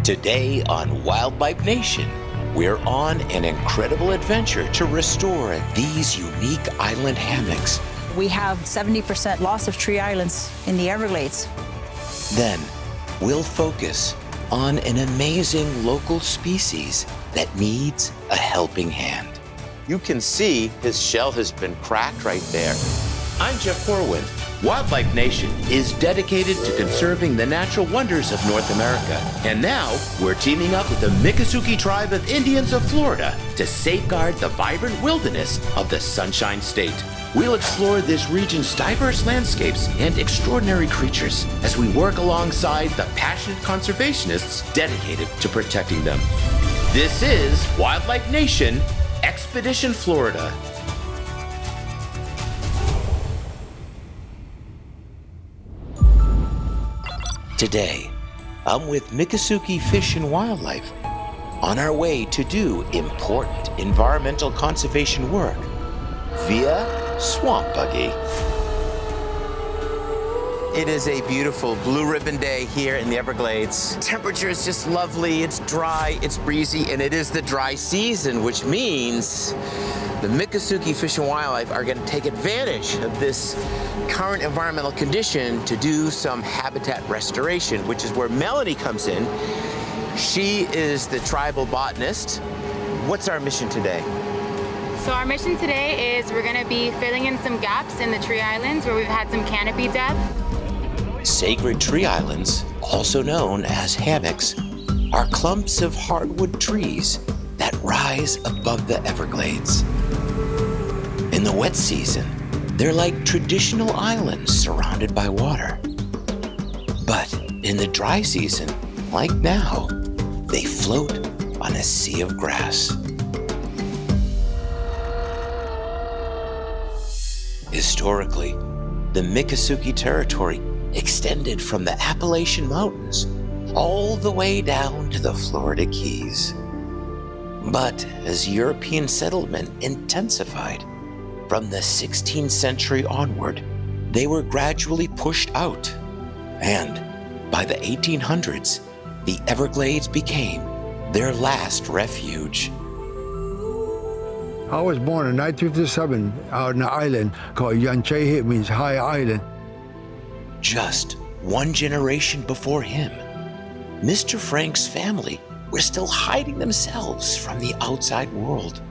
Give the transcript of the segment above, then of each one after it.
Today on Wildlife Nation, we're on an incredible adventure to restore these unique island hammocks. We have 70% loss of tree islands in the Everglades. Then, we'll focus on an amazing local species that needs a helping hand. You can see his shell has been cracked right there. I'm Jeff Corwin. Wildlife Nation is dedicated to conserving the natural wonders of North America. And now, we're teaming up with the Miccosukee tribe of Indians of Florida to safeguard the vibrant wilderness of the Sunshine State. We'll explore this region's diverse landscapes and extraordinary creatures as we work alongside the passionate conservationists dedicated to protecting them. This is Wildlife Nation, Expedition Florida. Today, I'm with Miccosukee Fish and Wildlife on our way to do important environmental conservation work via swamp buggy. It is a beautiful blue ribbon day here in the Everglades. Temperature is just lovely, it's dry, it's breezy, and it is the dry season, which means the Miccosukee Fish and Wildlife are going to take advantage of this current environmental condition to do some habitat restoration, which is where Melanie comes in. She is the tribal botanist. What's our mission today? So our mission today is we're going to be filling in some gaps in the tree islands where we've had some canopy death. Sacred tree islands, also known as hammocks, are clumps of hardwood trees that rise above the Everglades. In the wet season, they're like traditional islands surrounded by water. But in the dry season, like now, they float on a sea of grass. Historically, the Miccosukee territory extended from the Appalachian Mountains all the way down to the Florida Keys. But as European settlement intensified, from the 16th century onward, they were gradually pushed out. And by the 1800s, the Everglades became their last refuge. I was born in 1957 out on an island called Yanchei. It means high island. Just one generation before him, Mr. Frank's family were still hiding themselves from the outside world.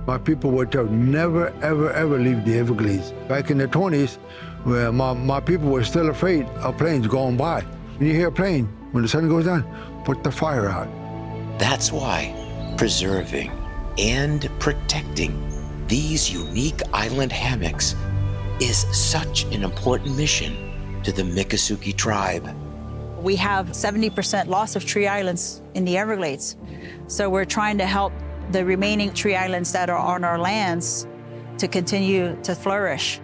My people were told never, ever, ever leave the Everglades. Back in the 20s, where my people were still afraid of planes going by. When you hear a plane, when the sun goes down, put the fire out. That's why preserving and protecting these unique island hammocks is such an important mission to the Miccosukee tribe. We have 70% loss of tree islands in the Everglades. So we're trying to help the remaining tree islands that are on our lands to continue to flourish.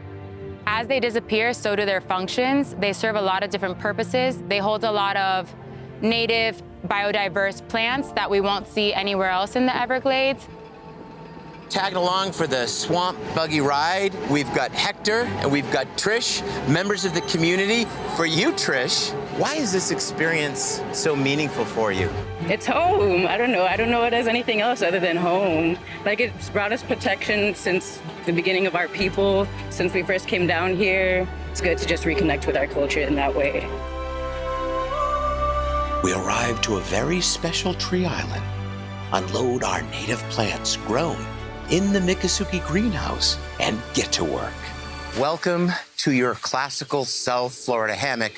As they disappear, so do their functions. They serve a lot of different purposes. They hold a lot of native, biodiverse plants that we won't see anywhere else in the Everglades. Tagging along for the swamp buggy ride, we've got Hector and we've got Trish, members of the community. For you, Trish, why is this experience so meaningful for you? It's home. I don't know it as anything else other than home. Like, it's brought us protection since the beginning of our people, since we first came down here. It's good to just reconnect with our culture in that way. We arrive to a very special tree island, unload our native plants grown in the Miccosukee greenhouse, and get to work. Welcome to your classical South Florida hammock.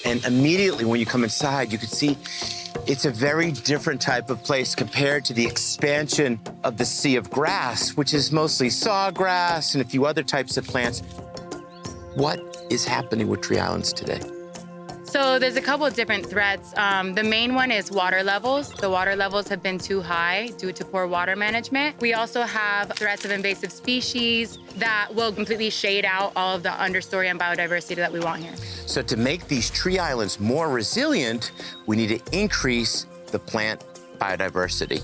And immediately when you come inside, you can see it's a very different type of place compared to the expansion of the sea of grass, which is mostly sawgrass and a few other types of plants. What is happening with tree islands today? So there's a couple of different threats. The main one is water levels. The water levels have been too high due to poor water management. We also have threats of invasive species that will completely shade out all of the understory and biodiversity that we want here. So to make these tree islands more resilient, we need to increase the plant biodiversity,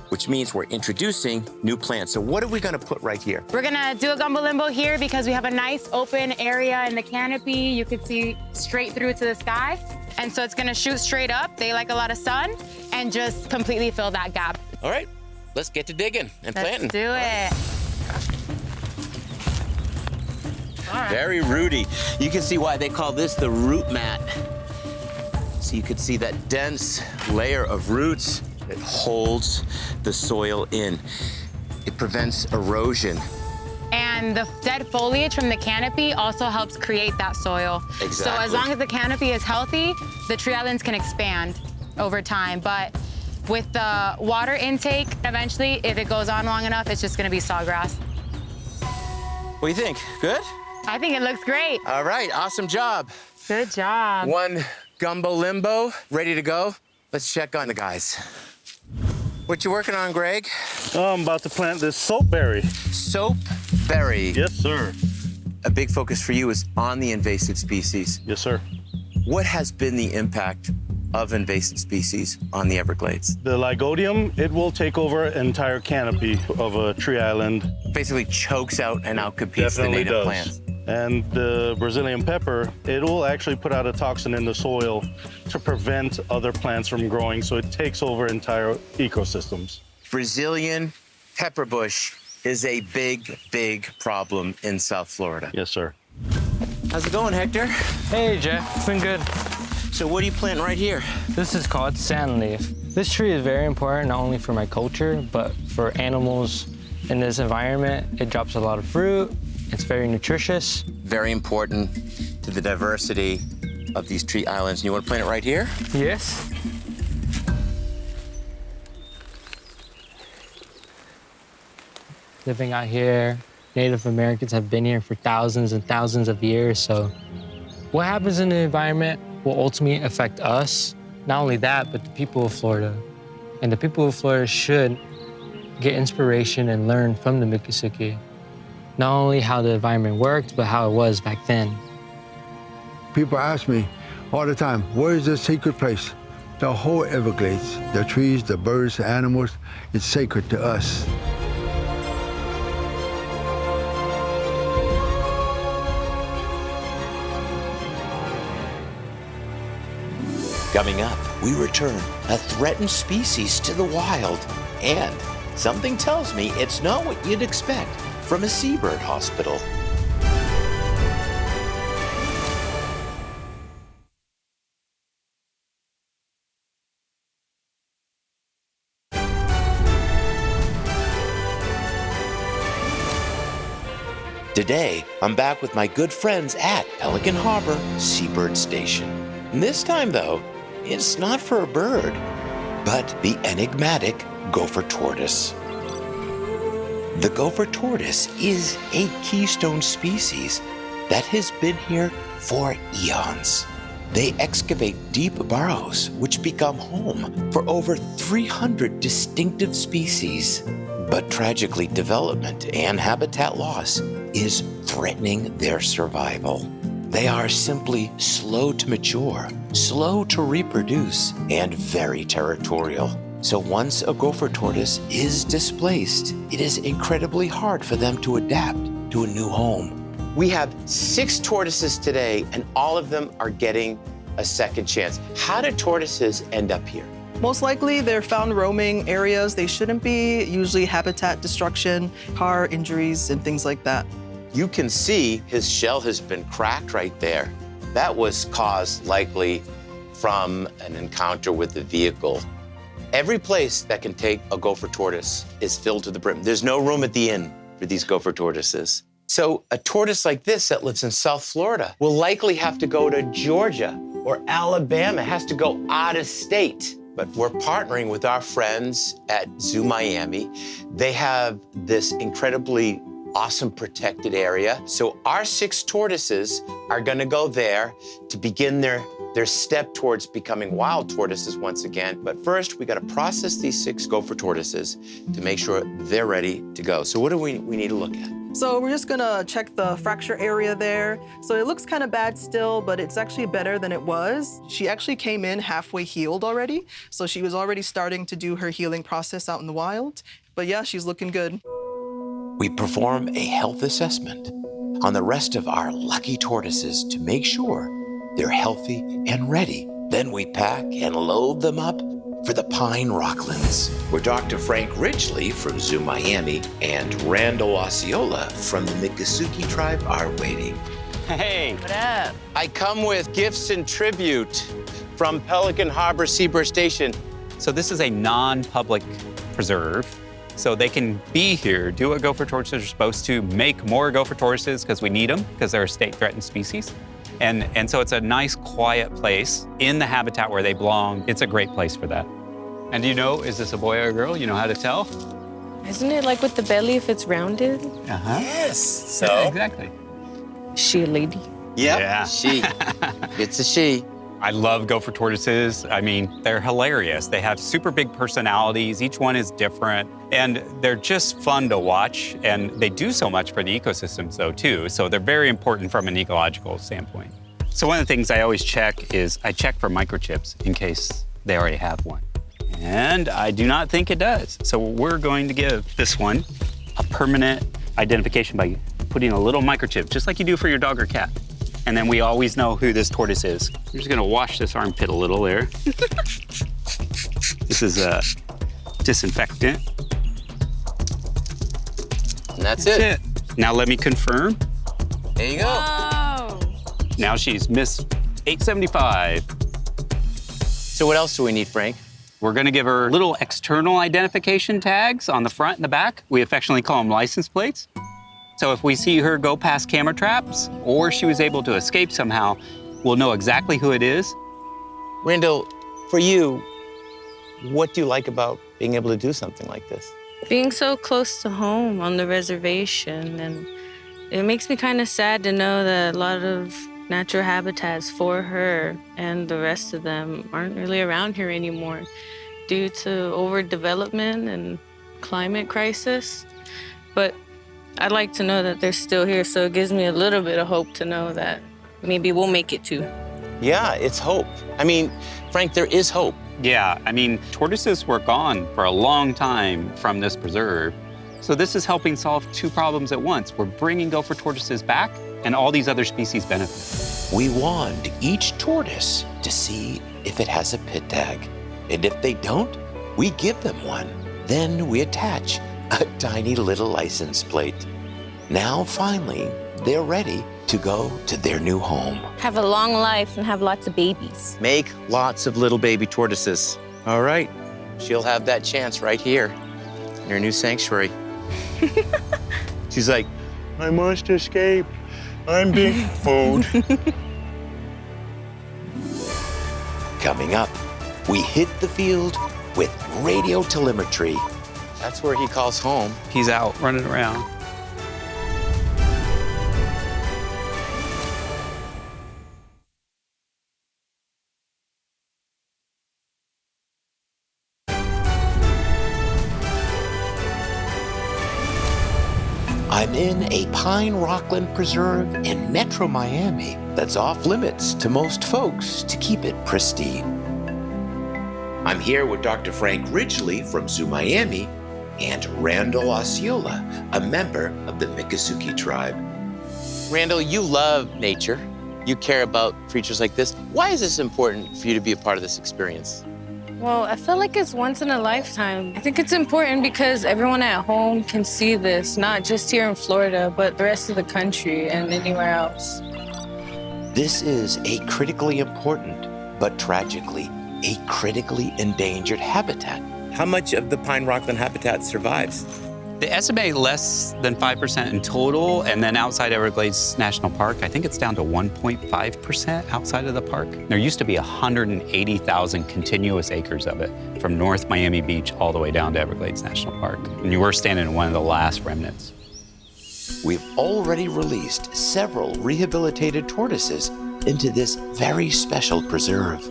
which means we're introducing new plants. So what are we gonna put right here? We're gonna do a gumbo limbo here because we have a nice open area in the canopy. You can see straight through to the sky. And so it's gonna shoot straight up. They like a lot of sun and just completely fill that gap. All right, let's get to digging and planting. Let's do it. All right. Very rooty. You can see why they call this the root mat. So you can see that dense layer of roots that holds the soil in. It prevents erosion. And the dead foliage from the canopy also helps create that soil. Exactly. So as long as the canopy is healthy, the tree islands can expand over time. But with the water intake, eventually, if it goes on long enough, it's just gonna be sawgrass. What do you think? Good? I think it looks great. All right, awesome job. Good job. One gumbo limbo, ready to go. Let's check on the guys. What you working on, Greg? I'm about to plant this soapberry. Soapberry. Yes, sir. A big focus for you is on the invasive species. Yes, sir. What has been the impact of invasive species on the Everglades? The Lygodium, it will take over an entire canopy of a tree island. Basically chokes out and outcompetes the Definitely native does. plants. And the Brazilian pepper, it will actually put out a toxin in the soil to prevent other plants from growing, so it takes over entire ecosystems. Brazilian pepper bush is a big, big problem in South Florida. Yes, sir. How's it going, Hector? Hey, Jeff. It's been good. So what are you planting right here? This is called sandleaf. This tree is very important, not only for my culture, but for animals in this environment. It drops a lot of fruit. It's very nutritious. Very important to the diversity of these tree islands. And you want to plant it right here? Yes. Living out here, Native Americans have been here for thousands and thousands of years, so what happens in the environment will ultimately affect us. Not only that, but the people of Florida. And the people of Florida should get inspiration and learn from the Miccosukee. Not only how the environment worked, but how it was back then. People ask me all the time, where is the sacred place? The whole Everglades, the trees, the birds, the animals, it's sacred to us. Coming up, we return a threatened species to the wild. And something tells me it's not what you'd expect from a seabird hospital. Today, I'm back with my good friends at Pelican Harbor Seabird Station. And this time, though, it's not for a bird, but the enigmatic Gopher Tortoise. The Gopher Tortoise is a keystone species that has been here for eons. They excavate deep burrows, which become home for over 300 distinctive species. But tragically, development and habitat loss is threatening their survival. They are simply slow to mature, slow to reproduce, and very territorial. So once a Gopher Tortoise is displaced, it is incredibly hard for them to adapt to a new home. We have 6 tortoises today, and all of them are getting a second chance. How did tortoises end up here? Most likely, they're found roaming areas they shouldn't be, usually habitat destruction, car injuries, and things like that. You can see his shell has been cracked right there. That was caused likely from an encounter with the vehicle. Every place that can take a Gopher Tortoise is filled to the brim. There's no room at the inn for these Gopher Tortoises. So a tortoise like this that lives in South Florida will likely have to go to Georgia or Alabama, has to go out of state. But we're partnering with our friends at Zoo Miami. They have this incredibly awesome protected area. So our 6 tortoises are gonna go there to begin their step towards becoming wild tortoises once again. But first, we gotta process these 6 Gopher Tortoises to make sure they're ready to go. So what do we need to look at? So we're just gonna check the fracture area there. So it looks kind of bad still, but it's actually better than it was. She actually came in halfway healed already. So she was already starting to do her healing process out in the wild. But yeah, she's looking good. We perform a health assessment on the rest of our lucky tortoises to make sure they're healthy and ready the Then we pack and load them up for the Pine Rocklands, where Dr. Frank Ridgely from Zoo Miami and Randall Osceola from the Miccosukee tribe are waiting. Hey. What up? I come with gifts and tribute from Pelican Harbor Seabird Station. So this is a non-public preserve. So they can be here, do what gopher tortoises are supposed to, make more gopher tortoises because we need them, because they're a state-threatened species. And so it's a nice, quiet place in the habitat where they belong. It's a great place for that. And do you know, is this a boy or a girl? You know how to tell? Isn't it like with the belly if it's rounded? Uh-huh. Yes. So Yeah, exactly. Is she a lady? Yep, Yeah. she. It's a she. I love gopher tortoises. I mean, they're hilarious. They have super big personalities. Each one is different. And they're just fun to watch. And they do so much for the ecosystems, though, too. So they're very important from an ecological standpoint. So one of the things I always check is I check for microchips in case they already have one. And I do not think it does. So we're going to give this one a permanent identification by putting a little microchip, just like you do for your dog or cat. And then we always know who this tortoise is. We're just gonna wash this armpit a little there. This is a disinfectant. And that's it. Now let me confirm. There you go. Oh. Now she's Miss 875. So what else do we need, Frank? We're gonna give her little external identification tags on the front and the back. We affectionately call them license plates. So if we see her go past camera traps or she was able to escape somehow, we'll know exactly who it is. Randall, for you, what do you like about being able to do something like this? Being so close to home on the reservation, and it makes me kind of sad to know that a lot of natural habitats for her and the rest of them aren't really around here anymore due to overdevelopment and climate crisis. But I'd like to know that they're still here, so it gives me a little bit of hope to know that maybe we'll make it too. Yeah, it's hope. I mean, Frank, there is hope. Yeah, I mean, tortoises were gone for a long time from this preserve. So this is helping solve two problems at once. We're bringing gopher tortoises back, and all these other species benefit. We wand each tortoise to see if it has a pit tag. And if they don't, we give them one. Then we attach a tiny little license plate. Now, finally, they're ready to go to their new home. Have a long life and have lots of babies. Make lots of little baby tortoises. All right, she'll have that chance right here in her new sanctuary. She's like, I must escape. I'm being food. Coming up, we hit the field with radio telemetry. That's where he calls home. He's out running around. I'm in a pine rockland preserve in Metro Miami that's off limits to most folks to keep it pristine. I'm here with Dr. Frank Ridgely from Zoo Miami and Randall Osceola, a member of the Miccosukee tribe. Randall, you love nature. You care about creatures like this. Why is this important for you to be a part of this experience? Well, I feel like it's once in a lifetime. I think it's important because everyone at home can see this, not just here in Florida, but the rest of the country and anywhere else. This is a critically important, but tragically, a critically endangered habitat. How much of the pine rockland habitat survives? They estimate less than 5% in total, and then outside Everglades National Park, I think it's down to 1.5% outside of the park. There used to be 180,000 continuous acres of it from North Miami Beach all the way down to Everglades National Park. And you were standing in one of the last remnants. We've already released several rehabilitated tortoises into this very special preserve.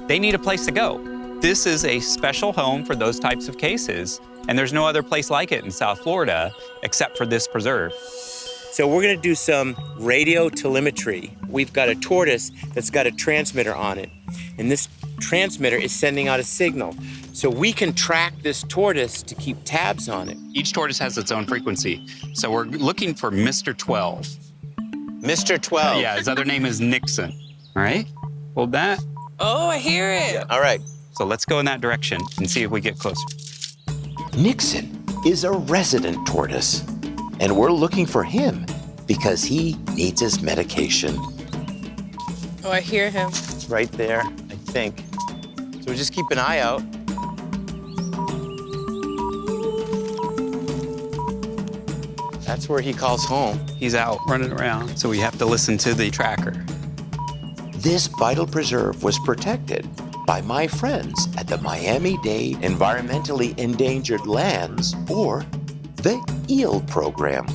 They need a place to go. This is a special home for those types of cases, and there's no other place like it in South Florida except for this preserve. So we're gonna do some radio telemetry. We've got a tortoise that's got a transmitter on it, and this transmitter is sending out a signal. So we can track this tortoise to keep tabs on it. Each tortoise has its own frequency, so we're looking for Mr. 12. Mr. 12. Yeah, his other name is Nixon. All right, hold that. Oh, I hear it. All right. So let's go in that direction and see if we get closer. Nixon is a resident tortoise, and we're looking for him because he needs his medication. Oh, I hear him. It's right there, I think. So just keep an eye out. That's where he calls home. He's out running around, so we have to listen to the tracker. This vital preserve was protected by my friends at the Miami-Dade Environmentally Endangered Lands, or the EEL program.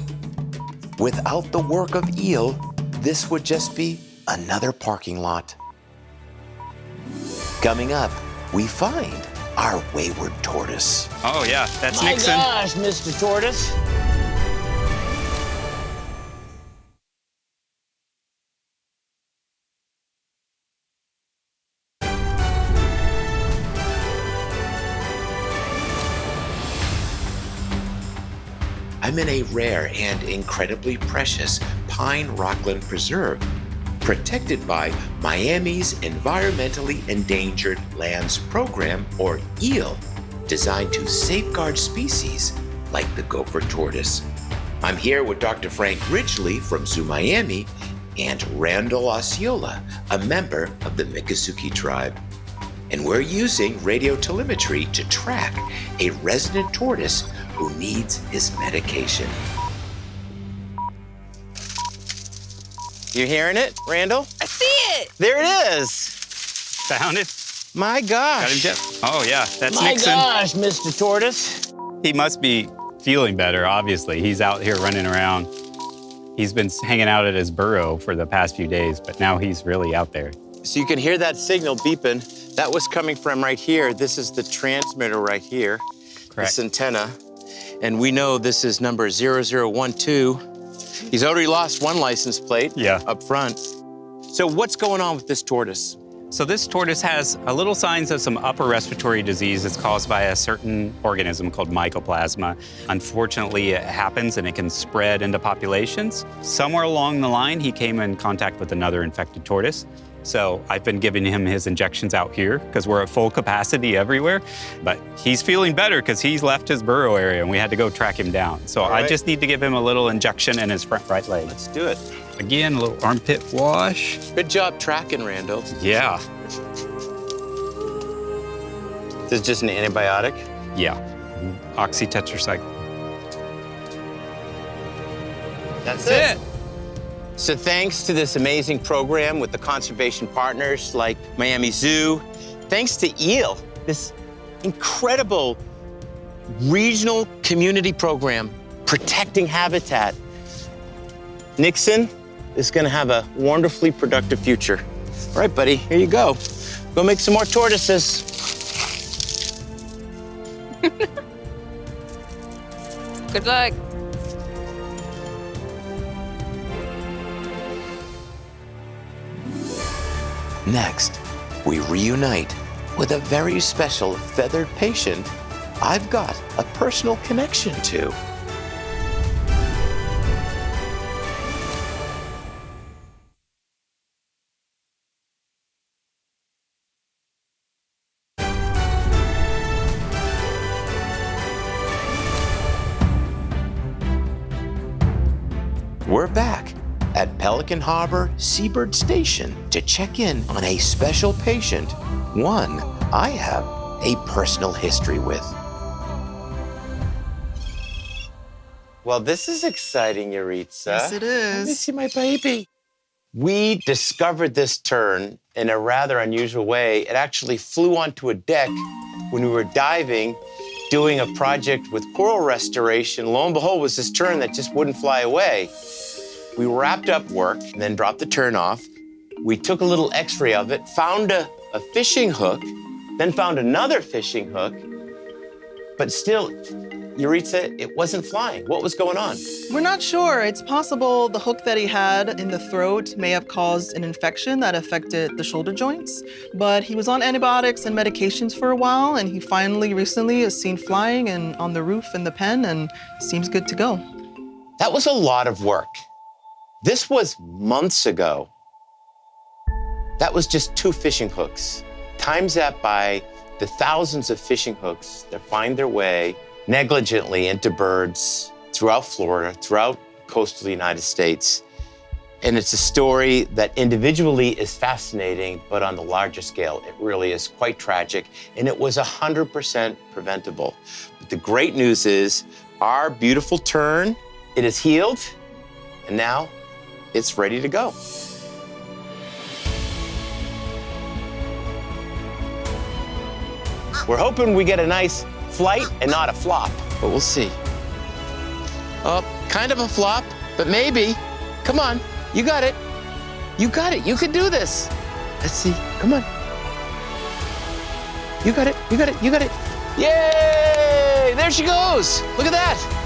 Without the work of EEL, this would just be another parking lot. Coming up, we find our wayward tortoise. Oh yeah, that's Nixon. My gosh, Mr. Tortoise. I'm in a rare and incredibly precious pine rockland preserve, protected by Miami's Environmentally Endangered Lands Program, or EEL, designed to safeguard species like the gopher tortoise. I'm here with Dr. Frank Ridgely from Zoo Miami and Randall Osceola, a member of the Miccosukee tribe. And we're using radio telemetry to track a resident tortoise who needs his medication. You hearing it, Randall? I see it. There it is. Found it. My Got him, gosh. Jeff. Oh yeah, that's My Nixon. gosh, Mr. Tortoise. He must be feeling better, obviously. He's out here running around. He's been hanging out at his burrow for the past few days, but now he's really out there. So you can hear that signal beeping. That was coming from right here. This is the transmitter right here. Correct. This antenna. And we know this is number 0012. He's already lost one license plate up front. So what's going on with this tortoise? So this tortoise has a little signs of some upper respiratory disease that's caused by a certain organism called mycoplasma. Unfortunately, it happens and it can spread into populations. Somewhere along the line, he came in contact with another infected tortoise. So I've been giving him his injections out here because we're at full capacity everywhere. But he's feeling better because he's left his burrow area and we had to go track him down. So I just need to give him a little injection in his front right leg. Let's do it. Again, a little armpit wash. Good job tracking, Randall. Yeah. This is just an antibiotic? Yeah. Oxytetracycline. That's it. So thanks to this amazing program with the conservation partners like Miami Zoo, thanks to EEL, this incredible regional community program protecting habitat, Nixon is gonna have a wonderfully productive future. All right, buddy, here you go. Go make some more tortoises. Good luck. Next, we reunite with a very special feathered patient I've got a personal connection to. We're back at Pelican Harbor Seabird Station to check in on a special patient, one I have a personal history with. Well, this is exciting, Yuritsa. Yes, it is. Let me see my baby. We discovered this tern in a rather unusual way. It actually flew onto a deck when we were diving, doing a project with coral restoration. Lo and behold, was this tern that just wouldn't fly away. We wrapped up work and then dropped the tern off. We took a little x-ray of it, found a fishing hook, then found another fishing hook, but still, Yuritsa, it wasn't flying. What was going on? We're not sure. It's possible the hook that he had in the throat may have caused an infection that affected the shoulder joints, but he was on antibiotics and medications for a while, and he finally recently is seen flying and on the roof in the pen and seems good to go. That was a lot of work. This was months ago. That was just 2 fishing hooks. Times that by the thousands of fishing hooks that find their way negligently into birds throughout Florida, throughout coastal United States. And it's a story that individually is fascinating, but on the larger scale, it really is quite tragic. And it was 100% preventable. But the great news is our beautiful tern, it is healed, and now it's ready to go. We're hoping we get a nice flight and not a flop, but we'll see. Oh, kind of a flop, but maybe. Come on, you got it. You got it, you can do this. Let's see, come on. You got it, you got it, you got it. Yay, there she goes. Look at that.